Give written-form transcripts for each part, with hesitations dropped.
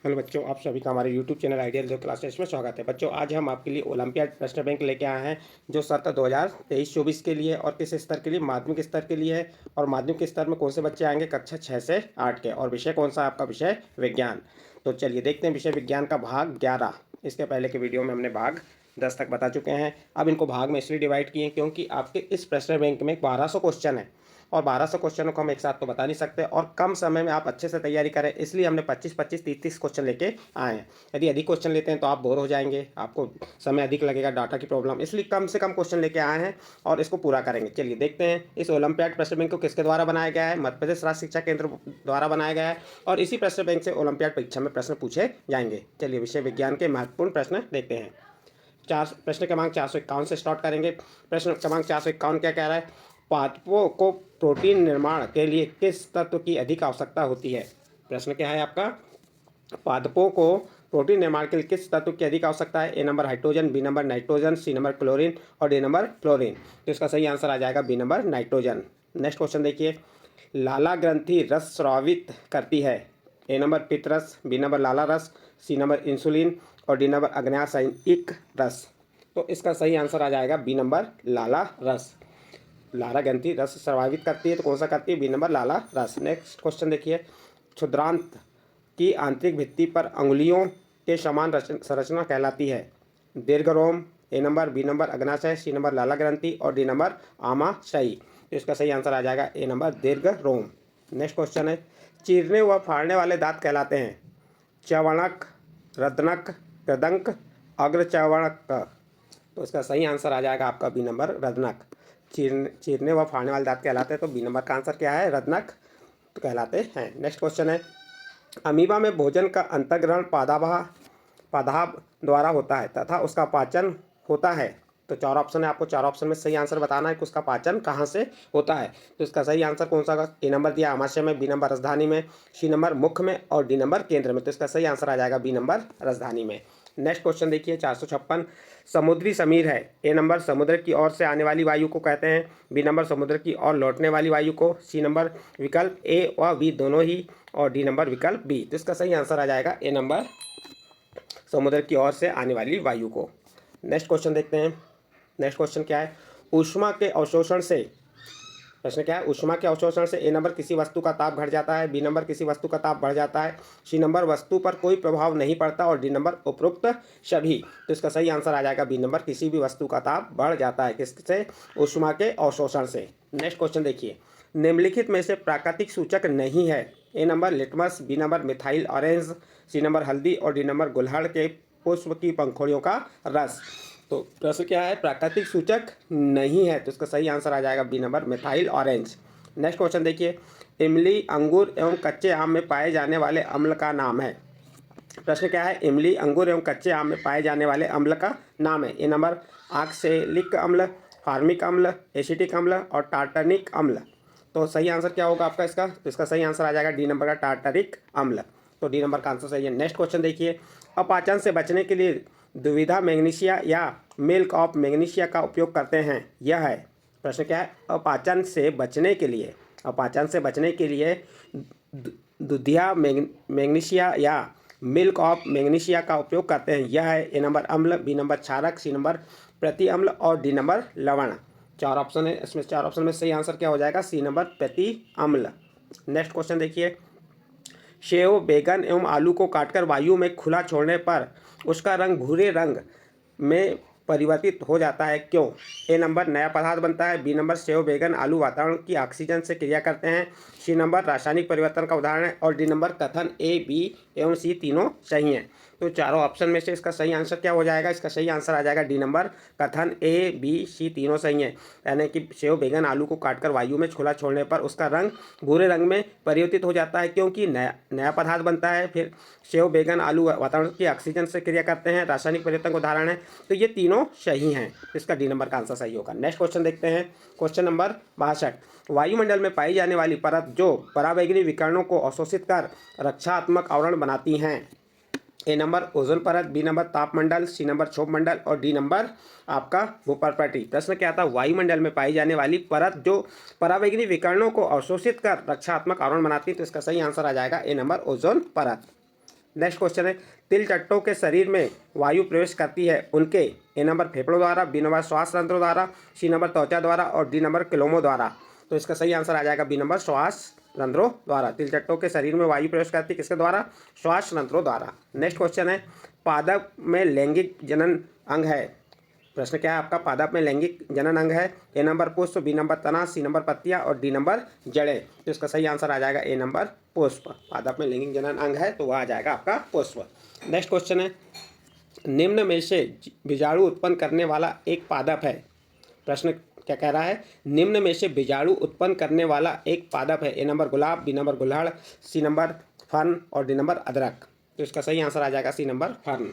Hello बच्चों, आप सभी का हमारे यूट्यूब चैनल आइडियल जो क्लासेस में स्वागत है। बच्चों, आज हम आपके लिए ओलंपियाड प्रश्न बैंक लेके आए हैं जो सत्र 2023-24 के लिए और किस स्तर के लिए, माध्यमिक स्तर के लिए है। और माध्यमिक स्तर में कौन से बच्चे आएंगे? कक्षा 6 से 8 के। और विषय कौन सा? आपका विषय विज्ञान। तो चलिए देखते हैं विषय विज्ञान का भाग 11। इसके पहले के वीडियो में हमने भाग 10 तक बता चुके हैं। अब इनको भाग में इसलिए डिवाइड किए क्योंकि आपके इस प्रश्न बैंक में 1200 क्वेश्चन है और 1200 क्वेश्चनों को हम एक साथ तो बता नहीं सकते और कम समय में आप अच्छे से तैयारी करें, इसलिए हमने 25-25, 30-30 क्वेश्चन लेके आए हैं। यदि अधिक क्वेश्चन लेते हैं तो आप बोर हो जाएंगे, आपको समय अधिक लगेगा, डाटा की प्रॉब्लम, इसलिए कम से कम क्वेश्चन लेके आए हैं और इसको पूरा करेंगे। चलिए देखते हैं इस ओलंपियाड प्रश्न बैंक को किसके द्वारा बनाया गया है। मध्य प्रदेश राज्य शिक्षा केंद्र द्वारा बनाया गया है और इसी प्रश्न बैंक से ओलंपियाड परीक्षा में प्रश्न पूछे जाएंगे। चलिए विषय विज्ञान के महत्वपूर्ण प्रश्न देखते हैं। प्रश्न क्रमांक 451 से स्टार्ट करेंगे। प्रश्न क्रमांक 451 क्या कह रहा है? पादपों को प्रोटीन निर्माण के लिए किस तत्व की अधिक आवश्यकता होती है? प्रश्न क्या है आपका? पादपों को प्रोटीन निर्माण के लिए किस तत्व की अधिक आवश्यकता है? A number hydrogen, B number nitrogen, C number chlorine और डी नंबर फ्लोरीन। तो इसका सही आंसर आ जाएगा B number nitrogen. Next question देखिए। लाला ग्रंथि रस स्रावित करती है। ए नंबर पित्त रस, बी नंबर लाला रस, सी नंबर इंसुलिन और डी नंबर अग्न्याशयनिक रस। तो इसका सही आंसर आ जाएगा बी नंबर लाला रस। लाला ग्रंथि रस प्रभावित करती है तो कौन सा करती है? बी नंबर लाला रस। नेक्स्ट क्वेश्चन देखिए। क्षुद्रांत की आंतरिक भित्ति पर अंगुलियों के समान संरचना कहलाती है। दीर्घरोम, ए नंबर, बी नंबर अग्नाशय, सी नंबर लाला ग्रंथि और डी नंबर आमाशयी। तो इसका सही आंसर आ जाएगा ए नंबर दीर्घरोम। नेक्स्ट क्वेश्चन है। चीरने व फाड़ने वाले दांत कहलाते हैं। च्यवनक, रदनक, कृदंक, अग्रच्यवनक। तो इसका सही आंसर आ जाएगा आपका बी नंबर रदनक। चीरने व फाड़ने वाले दांत कहलाते हैं तो बी नंबर का आंसर क्या है? रदनक तो कहलाते हैं। नेक्स्ट क्वेश्चन है। अमीबा में भोजन का अंतर्ग्रहण पादाभ द्वारा होता है तथा उसका पाचन होता है। तो 4 ऑप्शन है, आपको 4 ऑप्शन में सही आंसर बताना है कि उसका पाचन कहाँ से होता है। तो इसका सही आंसर कौन सा होगा? ए नंबर दिया आमाशय में, बी नंबर राजधानी में, सी नंबर मुख में और डी नंबर केंद्र में। तो इसका सही आंसर आ जाएगा बी नंबर राजधानी में। नेक्स्ट क्वेश्चन देखिए 456। समुद्री समीर है। ए नंबर समुद्र की ओर से आने वाली वायु को कहते हैं, बी नंबर समुद्र की ओर लौटने वाली वायु को, सी नंबर विकल्प ए व बी दोनों ही और डी नंबर विकल्प बी। तो इसका सही आंसर आ जाएगा ए नंबर समुद्र की ओर से आने वाली वायु को। नेक्स्ट क्वेश्चन देखते हैं। नेक्स्ट क्वेश्चन क्या है? ऊष्मा के अवशोषण से, प्रश्न क्या है? ऊष्मा के अवशोषण से ए नंबर किसी वस्तु का ताप घट जाता है, बी नंबर किसी वस्तु का ताप बढ़ जाता है, सी नंबर वस्तु पर कोई प्रभाव नहीं पड़ता और डी नंबर उपरोक्त सभी। तो इसका सही आंसर आ जाएगा बी नंबर किसी भी वस्तु का ताप बढ़ जाता है। किससे? ऊष्मा के अवशोषण से। नेक्स्ट क्वेश्चन देखिए। निम्नलिखित में से प्राकृतिक सूचक नहीं है। A number litmus, B number methyl orange, C number हल्दी और डी नंबर गुलहड़ के पुष्प की पंखुड़ियों का रस। तो प्रश्न क्या है? प्राकृतिक सूचक नहीं है, तो इसका सही आंसर आ जाएगा B number methyl orange. Next question देखिए। इमली, अंगूर एवं कच्चे आम में पाए जाने वाले अम्ल का नाम है। प्रश्न क्या है? इमली, अंगूर एवं कच्चे आम में पाए जाने वाले अम्ल का नाम है। ए नंबर ऑक्सैलिक अम्ल, फार्मिक अम्ल, एसिटिक अम्ल और टार्टनिक अम्ल। तो सही आंसर क्या होगा आपका इसका? तो इसका सही आंसर आ जाएगा डी नंबर का टार्टरिक अम्ल। तो डी नंबर का आंसर सही है। नेक्स्ट क्वेश्चन देखिए। अपाचन से बचने के लिए द्विविधा मैग्नीशिया या मिल्क ऑफ मैग्नीशिया का उपयोग करते हैं। यह है, प्रश्न क्या है? अपाचन से बचने के लिए, अपाचन से बचने के लिए दुधिया मैग्नीशिया या मिल्क ऑफ मैग्नीशिया का उपयोग करते हैं। यह है ए नंबर अम्ल, बी नंबर क्षारक, सी नंबर प्रति अम्ल और डी नंबर लवण। 4 ऑप्शन है, इसमें 4 ऑप्शन में सही आंसर क्या हो जाएगा? सी नंबर प्रति अम्ल। नेक्स्ट क्वेश्चन देखिए। सेव, बैगन एवं आलू को काटकर वायु में खुला छोड़ने पर उसका रंग भूरे रंग में परिवर्तित हो जाता है, क्यों? ए नंबर नया पदार्थ बनता है, बी नंबर सेव, बैगन, आलू वातावरण की ऑक्सीजन से क्रिया करते हैं, सी नंबर रासायनिक परिवर्तन का उदाहरण है और डी नंबर कथन ए, बी एवं सी तीनों सही हैं। तो चारों ऑप्शन में से इसका सही आंसर क्या हो जाएगा? इसका सही आंसर आ जाएगा डी नंबर कथन ए, बी, सी तीनों सही हैं। यानी कि सेव, बैगन, आलू को काटकर वायु में खुला छोड़ने पर उसका रंग भूरे रंग में परिवर्तित हो जाता है, क्योंकि नया पदार्थ बनता है। फिर सेव, बैगन, आलू वातावरण की ऑक्सीजन से क्रिया करते हैं, रासायनिक परिवर्तन का उदाहरण है। तो ये तीनों सही हैं, इसका डी नंबर का आंसर सही होगा। नेक्स्ट क्वेश्चन देखते हैं। Question number 62। वायुमंडल में पाई जाने वाली परत जो पराबैंगनी विकिरणों को अवशोषित कर रक्षात्मक आवरण बनाती हैं। ए नंबर ओजोन परत, बी नंबर तापमंडल, सी नंबर क्षोभ मंडल और डी नंबर आपका भूपर्पटी। प्रश्न क्या था? वायुमंडल में पाई जाने वाली परत जो पराबैंगनी विकिरणों को अवशोषित कर रक्षात्मक आवरण बनाती है। तो इसका सही आंसर आ जाएगा ए नंबर ओजोन परत। नेक्स्ट क्वेश्चन है, तिल चट्टों के शरीर में वायु प्रवेश करती है उनके ए नंबर फेफड़ों द्वारा, बी नंबर श्वास तंत्रों द्वारा, सी नंबर त्वचा द्वारा और डी नंबर क्लोमों द्वारा। तो इसका सही आंसर आ जाएगा बी नंबर श्वास तंत्रों द्वारा। तिल चट्टों के शरीर में वायु प्रवेश करती है किसके द्वारा? श्वास तंत्रों द्वारा। नेक्स्ट क्वेश्चन है, पादप में लैंगिक जनन अंग है। प्रश्न क्या है आपका? पादप में लैंगिक जनन अंग है। ए नंबर पुष्प, बी नंबर तना, सी नंबर पत्तियां और डी नंबर जड़ें। तो इसका सही आंसर आ जाएगा ए नंबर पुष्प। पादप में लैंगिक जनन अंग है तो वह आ जाएगा आपका पुष्प। नेक्स्ट क्वेश्चन है, निम्न में से बीजाणु उत्पन्न करने वाला एक पादप है। प्रश्न क्या कह रहा है? निम्न में से बीजाणु उत्पन्न करने वाला एक पादप है। A number gulab, B number गुलहड़, सी नंबर फर्न और डी नंबर अदरक। तो इसका सही आंसर आ जाएगा सी नंबर फर्न।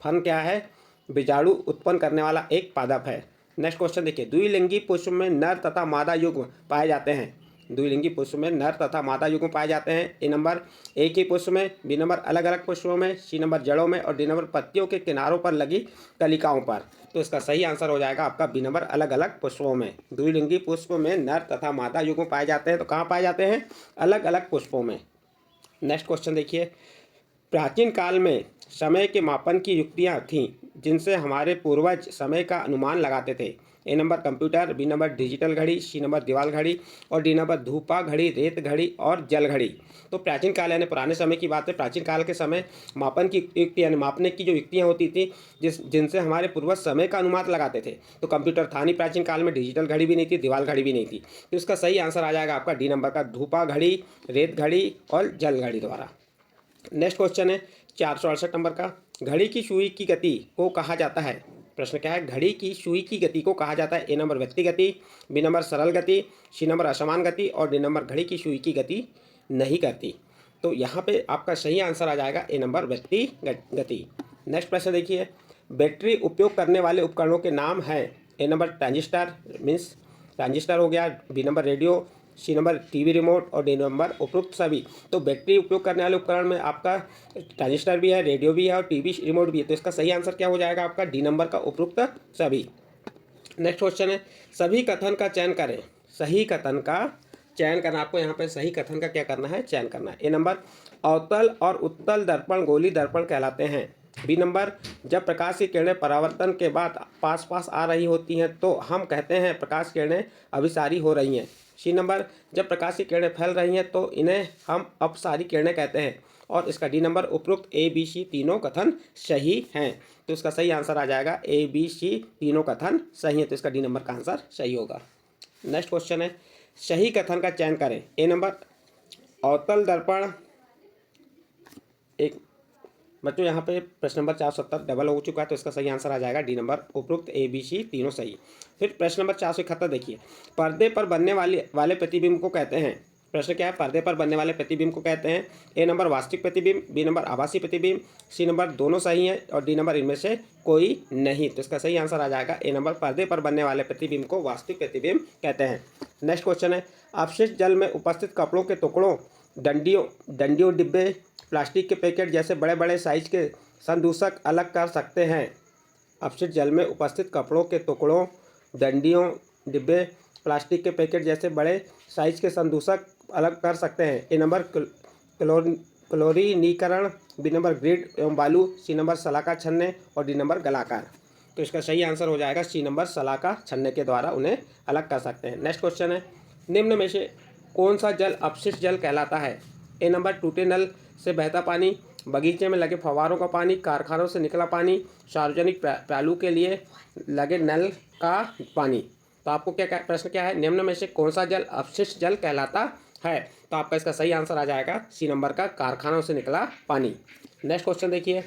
फर्न क्या है? बीजाणु उत्पन्न करने वाला एक पादप है। नेक्स्ट क्वेश्चन देखिए, द्विलिंगी पुष्प में नर तथा मादा युग्म पाए जाते हैं। द्विलिंगी पुष्प में नर तथा मादा युग्म पाए जाते हैं। ए नंबर एक ही पुष्प में, बी नंबर अलग अलग पुष्पों में, सी नंबर जड़ों में और डी नंबर पत्तियों के किनारों पर लगी कलिकाओं पर। तो इसका सही आंसर हो जाएगा आपका बी नंबर अलग अलग पुष्पों में। द्विलिंगी पुष्प में नर तथा मादा युग्म पाए जाते हैं तो कहाँ पाए जाते हैं? अलग अलग पुष्पों में। नेक्स्ट क्वेश्चन देखिए, प्राचीन काल में समय के मापन की युक्तियाँ थीं जिनसे हमारे पूर्वज समय का अनुमान लगाते थे। A number computer, B number digital घड़ी, सी नंबर दीवाल घड़ी और डी नंबर धूपा घड़ी, रेत घड़ी और जल घड़ी। तो प्राचीन काल यानी पुराने समय की बात है। प्राचीन काल के समय मापन की युक्ति यानी मापने की जो युक्तियाँ होती थी जिनसे हमारे पूर्वज समय का अनुमान लगाते थे। तो कंप्यूटर था नहीं प्राचीन काल में, डिजिटल घड़ी भी नहीं थी, दीवाल घड़ी भी नहीं थी। तो इसका सही आंसर आ जाएगा आपका डी नंबर का धूपा घड़ी, रेत घड़ी और जल घड़ी द्वारा। नेक्स्ट क्वेश्चन है 468 नंबर का, घड़ी की सुई की गति को कहा जाता है। प्रश्न क्या है? घड़ी की सुई की गति को कहा जाता है। ए नंबर व्यक्ति गति, बी नंबर सरल गति, सी नंबर असमान गति और डी नंबर घड़ी की सुई की गति नहीं करती। तो यहाँ पे आपका सही आंसर आ जाएगा ए नंबर व्यक्ति गति। नेक्स्ट प्रश्न देखिए, बैटरी उपयोग करने वाले उपकरणों के नाम हैं। A number transistor means transistor हो गया, B number radio, C number TV remote और डी नंबर उपरोक्त सभी। तो बैटरी उपयोग करने वाले उपकरण में आपका ट्रांजिस्टर भी है, रेडियो भी है और टीवी रिमोट भी है। तो इसका सही आंसर क्या हो जाएगा आपका? डी नंबर का उपरोक्त सभी। नेक्स्ट क्वेश्चन है, सभी कथन का चयन करें। सही कथन का चयन करना, आपको यहाँ पे सही कथन का क्या करना है? चयन करना है। ए नंबर अवतल और उत्तल दर्पण गोली दर्पण कहलाते हैं। बी नंबर जब प्रकाश की किरणें परावर्तन के बाद पास पास आ रही होती हैं तो हम कहते हैं प्रकाश किरणें अभिसारी हो रही हैं। सी नंबर जब प्रकाश की किरणें फैल रही हैं तो इन्हें हम अपसारी किरणें कहते हैं। और इसका डी नंबर उपरोक्त ए बी सी तीनों कथन सही हैं। तो इसका सही आंसर आ जाएगा ए बी सी तीनों कथन सही है। तो इसका डी नंबर का आंसर सही होगा। नेक्स्ट क्वेश्चन है, सही कथन का चयन करें। ए नंबर अवतल दर्पण एक बच्चों यहाँ पे प्रश्न नंबर 470 डबल हो चुका है तो इसका सही आंसर आ जाएगा डी नंबर उपरोक्त ए बी सी तीनों सही। फिर प्रश्न नंबर 471 देखिए, पर्दे पर बनने वाले प्रतिबिंब को कहते हैं। प्रश्न क्या है? पर्दे पर बनने वाले प्रतिबिंब को कहते हैं। ए नंबर वास्तविक प्रतिबिंब, बी नंबर आभासी प्रतिबिंब, सी नंबर दोनों सही हैं और डी नंबर इनमें से कोई नहीं। तो इसका सही आंसर आ जाएगा ए नंबर, पर्दे पर बनने वाले प्रतिबिंब को वास्तविक प्रतिबिंब कहते हैं। नेक्स्ट क्वेश्चन है, अपशिष्ट जल में उपस्थित कपड़ों के टुकड़ों, डंडियों डिब्बे, प्लास्टिक के पैकेट जैसे बड़े बड़े साइज के संदूषक अलग कर सकते हैं। अपशिष्ट जल में उपस्थित कपड़ों के टुकड़ों, डंडियों डिब्बे, प्लास्टिक के पैकेट जैसे बड़े साइज के संदूषक अलग कर सकते हैं। A number क्लोरीनीकरण, B number grid एवं बालू, सी नंबर सलाखा छन्ने और डी नंबर गलाकार। तो इसका सही आंसर हो जाएगा सी नंबर सलाखा छन्ने के द्वारा उन्हें अलग कर सकते हैं। नेक्स्ट क्वेश्चन है, निम्न में से कौन सा जल अपशिष्ट जल कहलाता है? ए नंबर टूटे नल से बहता पानी, बगीचे में लगे फव्वारों का पानी, कारखानों से निकला पानी, सार्वजनिक प्यालू के लिए लगे नल का पानी। तो आपको क्या प्रश्न क्या है? निम्न में से कौन सा जल अपशिष्ट जल कहलाता है? तो आपका इसका सही आंसर आ जाएगा सी नंबर का कारखानों से निकला पानी। नेक्स्ट क्वेश्चन देखिए,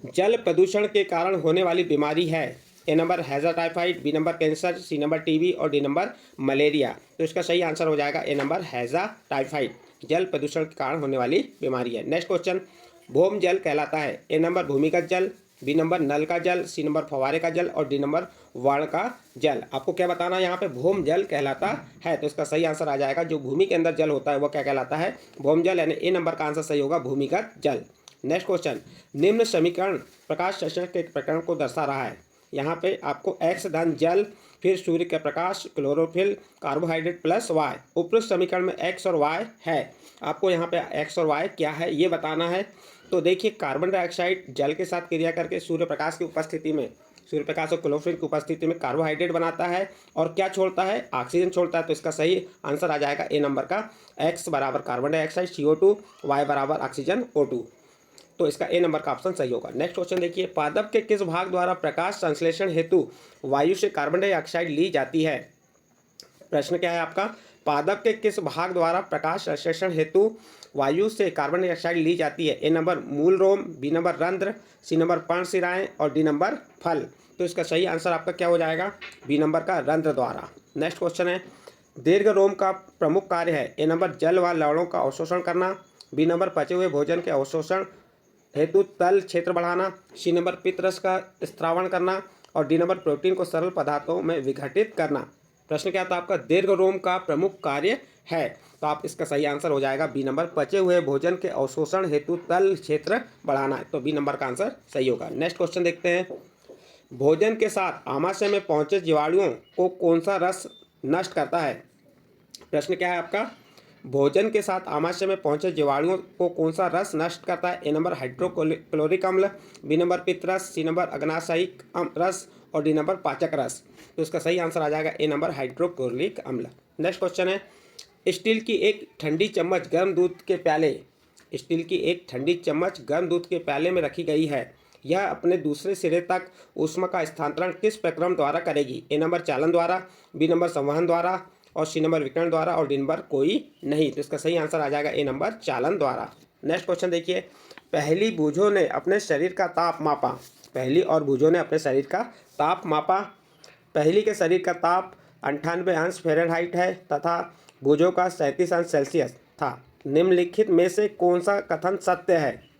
जल प्रदूषण के कारण होने वाली बीमारी है। ए नंबर हैजा typhoid, B number cancer, C number TB और डी नंबर मलेरिया। तो इसका सही आंसर हो जाएगा ए नंबर हैजा टाइफाइड, जल प्रदूषण के कारण होने वाली बीमारी है। नेक्स्ट क्वेश्चन, भौम जल कहलाता है। ए नंबर भूमिगत जल, बी नंबर नल का जल, सी नंबर फव्वारे का जल और डी नंबर वाण का जल। आपको क्या बताना है यहाँ पे? भौम जल कहलाता है। तो इसका सही आंसर आ जाएगा जो भूमि के अंदर जल होता है वो क्या कहलाता है? भौम जल, यानी ए नंबर का आंसर सही होगा भूमिगत जल। नेक्स्ट क्वेश्चन, निम्न समीकरण प्रकाश संश्लेषण के प्रकरण को दर्शा रहा है। यहाँ पे आपको एक्स धन जल फिर सूर्य का प्रकाश, क्लोरोफिल, कार्बोहाइड्रेट प्लस वाई। उपरोक्त समीकरण में एक्स और वाई है, आपको यहाँ पे एक्स और वाई क्या है ये बताना है। तो देखिए, कार्बन डाइऑक्साइड जल के साथ क्रिया करके सूर्य प्रकाश की उपस्थिति में, सूर्य प्रकाश और क्लोरोफिल की उपस्थिति में कार्बोहाइड्रेट बनाता है और क्या छोड़ता है, ऑक्सीजन छोड़ता है। तो इसका सही आंसर आ जाएगा ए नंबर का, एक्स बराबर कार्बन डाइऑक्साइड CO2, वाई बराबर ऑक्सीजन O2। तो इसका ए नंबर का ऑप्शन सही होगा। नेक्स्ट क्वेश्चन देखिए, पादप के किस भाग द्वारा प्रकाश संश्लेषण हेतु वायु से कार्बन डाइऑक्साइड ली जाती है। प्रश्न क्या है आपका, पादप के किस भाग द्वारा प्रकाश संश्लेषण हेतु वायु से कार्बन डाइऑक्साइड ली जाती है। ए नंबर मूल रोम, बी नंबर रंध्र, सी नंबर पर्णशिराएं और डी नंबर फल। तो इसका सही आंसर आपका क्या हो जाएगा, बी नंबर का रंध्र द्वारा। नेक्स्ट क्वेश्चन है, दीर्घ रोम का प्रमुख कार्य है। ए नंबर जल व लवणों का अवशोषण करना, बी नंबर पचे हुए भोजन के अवशोषण हेतु तल क्षेत्र बढ़ाना, सी नंबर पित्त का स्त्रावण करना और डी नंबर प्रोटीन को सरल पदार्थों में विघटित करना। प्रश्न क्या था आपका, दीर्घ रोम का प्रमुख कार्य है। तो आप इसका सही आंसर हो जाएगा बी नंबर, पचे हुए भोजन के अवशोषण हेतु तल क्षेत्र बढ़ाना है। तो बी नंबर का आंसर सही होगा। नेक्स्ट क्वेश्चन देखते हैं, भोजन के साथ आमाशय में पहुंचे जीवाणुओं को कौन सा रस नष्ट करता है। प्रश्न क्या है आपका, भोजन के साथ आमाशय में पहुंचे जीवाणुओं को कौन सा रस नष्ट करता है। ए नंबर हाइड्रोक्लोरिक अम्ल, बी नंबर पित्त रस, सी नंबर अग्नाशयिक रस और डी नंबर पाचक रस। तो इसका सही आंसर आ जाएगा ए नंबर हाइड्रोक्लोरिक अम्ल। नेक्स्ट क्वेश्चन है, स्टील की एक ठंडी चम्मच गर्म दूध के प्याले, स्टील की एक ठंडी चम्मच गर्म दूध के प्याले में रखी गई है, यह अपने दूसरे सिरे तक ऊष्मा का स्थानांतरण किस प्रक्रम द्वारा करेगी। ए नंबर चालन द्वारा, बी नंबर संवहन द्वारा और सी नंबर विकिरण द्वारा और डी नंबर कोई नहीं। तो इसका सही आंसर आ जाएगा ए नंबर चालन द्वारा। नेक्स्ट क्वेश्चन देखिए, पहली भुजों ने अपने शरीर का ताप मापा, पहली और भुजों ने अपने शरीर का ताप मापा। पहली के शरीर का ताप 98 अंश फ़ारेनहाइट है तथा भुजों का 37 अंश सेल्सियस था। निम्नलिखित में से कौन सा कथन सत्य है।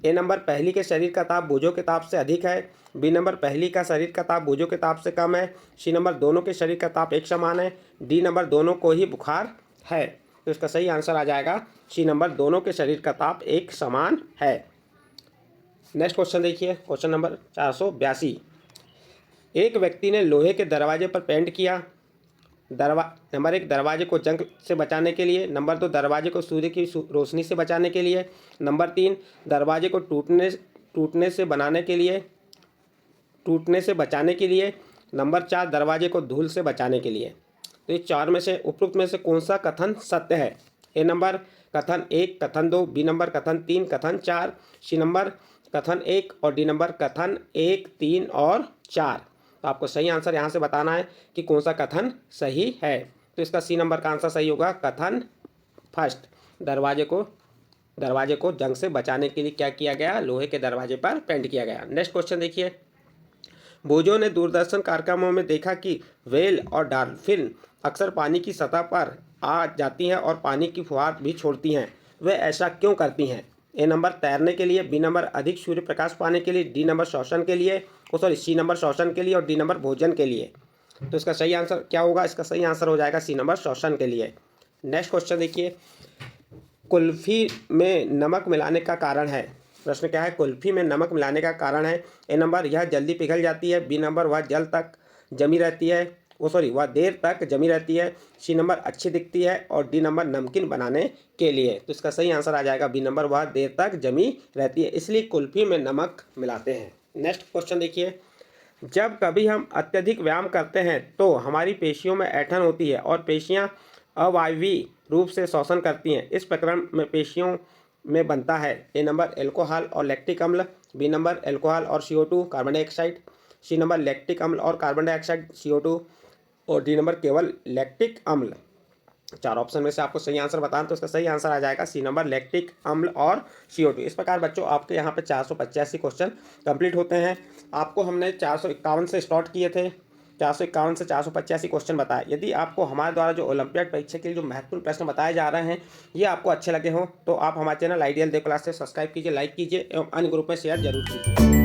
ए नंबर पहली के शरीर का ताप भुजों के ताप से अधिक है, बी नंबर पहली का शरीर का ताप भुजों के ताप से कम है, सी नंबर दोनों के शरीर का ताप एक समान है, डी नंबर दोनों को ही बुखार है। तो इसका सही आंसर आ जाएगा सी नंबर, दोनों के शरीर का ताप एक समान है। नेक्स्ट क्वेश्चन देखिए, क्वेश्चन नंबर 482, एक व्यक्ति ने लोहे के दरवाजे पर पेंट किया। नंबर 1 दरवाजे को जंग से बचाने के लिए, नंबर 2 दरवाजे को सूर्य की रोशनी से बचाने के लिए, नंबर 3 दरवाजे को टूटने से बचाने के लिए, नंबर 4 दरवाजे को धूल से बचाने के लिए। तो ये चार में से उपरोक्त में से कौन सा कथन सत्य है। ए नंबर कथन 1, कथन 2, बी नंबर कथन 3, कथन 4, सी नंबर कथन 1 और डी नंबर कथन 1, 3 और 4। तो आपको सही आंसर यहाँ से बताना है कि कौन सा कथन सही है। तो इसका सी नंबर का आंसर सही होगा, कथन फर्स्ट, दरवाजे को जंग से बचाने के लिए क्या किया गया, लोहे के दरवाजे पर पेंट किया गया। नेक्स्ट क्वेश्चन देखिए, भुजों ने दूरदर्शन कार्यक्रमों में देखा कि व्हेल और डॉल्फिन अक्सर पानी की सतह पर आ जाती हैं और पानी की फुहार भी छोड़ती हैं, वे ऐसा क्यों करती हैं। ए नंबर तैरने के लिए, बी नंबर अधिक सूर्य प्रकाश पाने के लिए, डी नंबर श्वसन के लिए, सी नंबर श्वसन के लिए और डी नंबर भोजन के लिए। तो इसका सही आंसर क्या होगा, इसका सही आंसर हो जाएगा सी नंबर श्वसन के लिए। नेक्स्ट क्वेश्चन देखिए, कुल्फी में नमक मिलाने का कारण है। प्रश्न क्या है, कुल्फी में नमक मिलाने का कारण है। ए नंबर यह जल्दी पिघल जाती है, बी नंबर वह देर तक जमी रहती है, सी नंबर अच्छी दिखती है और डी नंबर नमकीन बनाने के लिए। तो इसका सही आंसर आ जाएगा बी नंबर, वह देर तक जमी रहती है, इसलिए कुल्फी में नमक मिलाते हैं। नेक्स्ट क्वेश्चन देखिए, जब कभी हम अत्यधिक व्यायाम करते हैं तो हमारी पेशियों में ऐंठन होती है और पेशियां अवायवीय रूप से श्वसन करती हैं, इस प्रकरण में पेशियों में बनता है। ए नंबर एल्कोहल और लैक्टिक अम्ल, बी नंबर एल्कोहल और CO2 carbon dioxide, C number lactic अम्ल और कार्बन डाइऑक्साइड CO2 और डी नंबर केवल लैक्टिक अम्ल। चार ऑप्शन में से आपको सही आंसर बताना, तो इसका सही आंसर आ जाएगा सी नंबर लैक्टिक अम्ल और CO2। इस प्रकार बच्चों आपके यहाँ पे 485 क्वेश्चन कंप्लीट होते हैं। आपको हमने 451 से स्टार्ट किए थे, 451 से 485 क्वेश्चन बताए। यदि आपको हमारे द्वारा जो ओलंपियाड परीक्षा के लिए जो महत्वपूर्ण प्रश्न बताए जा रहे हैं ये आपको अच्छे लगे हों तो आप हमारे चैनल आइडियल देव क्लास से सब्सक्राइब कीजिए, लाइक कीजिए एवं अन्य ग्रुप में शेयर जरूर कीजिए।